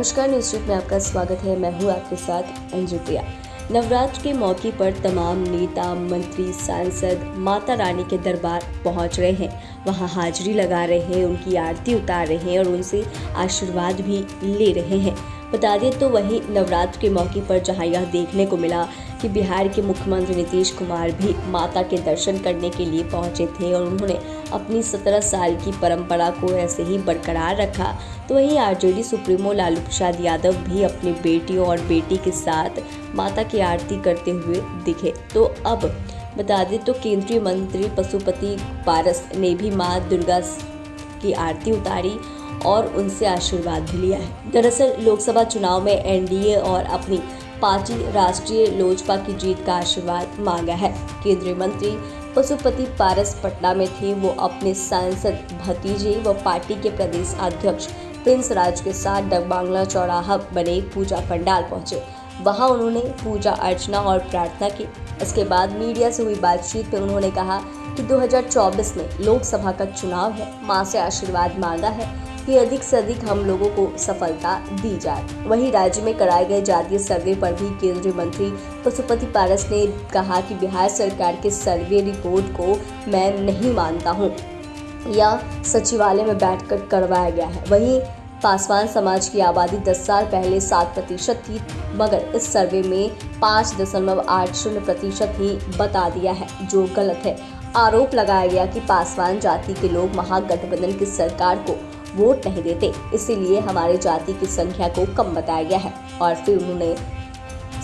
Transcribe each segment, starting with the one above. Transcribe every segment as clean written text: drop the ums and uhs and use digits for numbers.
नमस्कार, news street में आपका स्वागत है। मैं हूँ आपके साथ अंजू प्रिया। नवरात्र के मौके पर तमाम नेता, मंत्री, सांसद माता रानी के दरबार पहुंच रहे हैं। वहां हाजिरी लगा रहे हैं, उनकी आरती उतार रहे हैं और उनसे आशीर्वाद भी ले रहे हैं। बता दें तो वहीं नवरात्र के मौके पर जहां यह देखने को मिला कि बिहार के मुख्यमंत्री नीतीश कुमार भी माता के दर्शन करने के लिए पहुंचे थे और उन्होंने अपनी 17 साल की परंपरा को ऐसे ही बरकरार रखा, तो वहीं आरजेडी सुप्रीमो लालू प्रसाद यादव भी अपनी बेटियों और बेटी के साथ माता की आरती करते हुए दिखे। तो अब बता दें तो केंद्रीय मंत्री पशुपति पारस ने भी मां दुर्गा की आरती उतारी और उनसे आशीर्वाद भी लिया है। दरअसल लोकसभा चुनाव में एनडीए और अपनी पार्टी राष्ट्रीय लोजपा की जीत का आशीर्वाद मांगा है। केंद्रीय मंत्री पशुपति पारस पटना में थे। वो अपने सांसद भतीजे व पार्टी के प्रदेश अध्यक्ष प्रिंस राज के साथ डगबांगला चौराहा बने पूजा पंडाल पहुंचे। वहां उन्होंने पूजा अर्चना और प्रार्थना की। इसके बाद मीडिया से हुई बातचीत में उन्होंने कहा कि 2024 में लोकसभा का चुनाव है। मां से आशीर्वाद मांगा है कि अधिक से अधिक हम लोगों को सफलता दी जाए। वहीं राज्य में कराए गए जातीय सर्वे पर भी केंद्रीय मंत्री पशुपति पारस ने कहा कि बिहार सरकार के सर्वे रिपोर्ट को मैं नहीं मानता हूं, यह सचिवालय में बैठकर करवाया गया है। वहीं पासवान समाज की आबादी 10 साल पहले 7% थी, मगर इस सर्वे में 5.80% ही बता दिया है, जो गलत है। आरोप लगाया गया कि पासवान जाति के लोग महागठबंधन की सरकार को वोट नहीं देते, इसीलिए हमारी जाति की संख्या को कम बताया गया है। और फिर उन्होंने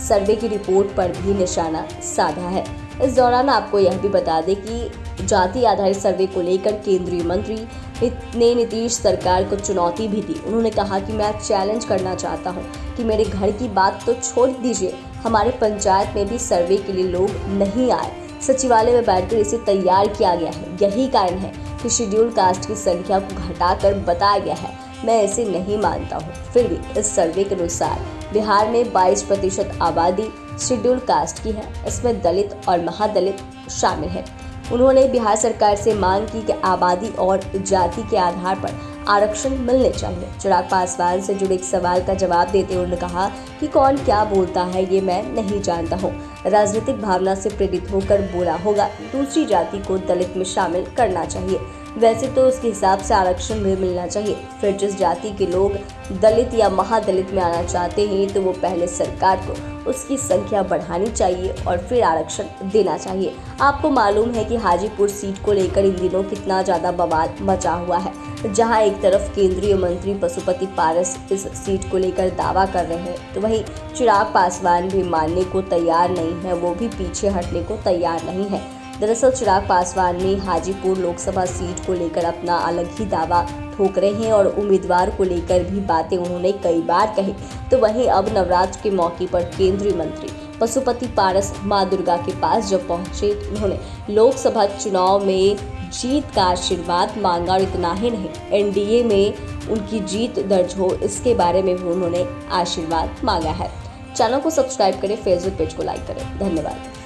सर्वे की रिपोर्ट पर भी निशाना साधा है। इस दौरान आपको यह भी बता दें कि जाति आधारित सर्वे को लेकर केंद्रीय मंत्री ने नीतीश सरकार को चुनौती भी दी। उन्होंने कहा कि मैं चैलेंज करना चाहता हूं कि मेरे घर की बात तो छोड़ दीजिए, हमारे पंचायत में भी सर्वे के लिए लोग नहीं आए। सचिवालय में बैठकर इसे तैयार किया गया है। यही कारण है कि शेड्यूल कास्ट की संख्या को घटाकर बताया गया है। मैं इसे नहीं मानता हूँ। फिर भी इस सर्वे के अनुसार बिहार में 22% आबादी शेड्यूल कास्ट की है। इसमें दलित और महादलित शामिल है। उन्होंने बिहार सरकार से मांग की कि आबादी और जाति के आधार पर आरक्षण मिलने चाहिए। चिराग पासवान से जुड़े एक सवाल का जवाब देते हुए उन्होंने कहा कि कौन क्या बोलता है ये मैं नहीं जानता हूँ। राजनीतिक भावना से प्रेरित होकर बोला होगा। दूसरी जाति को दलित में शामिल करना चाहिए, वैसे तो उसके हिसाब से आरक्षण भी मिलना चाहिए। फिर जिस जाति के लोग दलित या महादलित में आना चाहते हैं तो वो पहले सरकार को उसकी संख्या बढ़ानी चाहिए और फिर आरक्षण देना चाहिए। आपको मालूम है कि हाजीपुर सीट को लेकर इन दिनों कितना ज्यादा बवाल मचा हुआ है, जहां एक तरफ केंद्रीय मंत्री पशुपति पारस इस सीट को लेकर दावा कर रहे हैं, तो वहीं चिराग पासवान भी मानने को तैयार नहीं है, वो भी पीछे हटने को तैयार नहीं है। दरअसल चिराग पासवान ने हाजीपुर लोकसभा सीट को लेकर अपना अलग ही दावा ठोक रहे हैं और उम्मीदवार को लेकर भी बातें उन्होंने कई बार कही। तो वहीं अब नवरात्र के मौके पर केंद्रीय मंत्री पशुपति पारस मां दुर्गा के पास जब पहुंचे, उन्होंने लोकसभा चुनाव में जीत का आशीर्वाद मांगा और इतना ही नहीं, एनडीए में उनकी जीत दर्ज हो इसके बारे में भी उन्होंने आशीर्वाद मांगा है। चैनल को सब्सक्राइब करें, फेसबुक पेज को लाइक करें। धन्यवाद।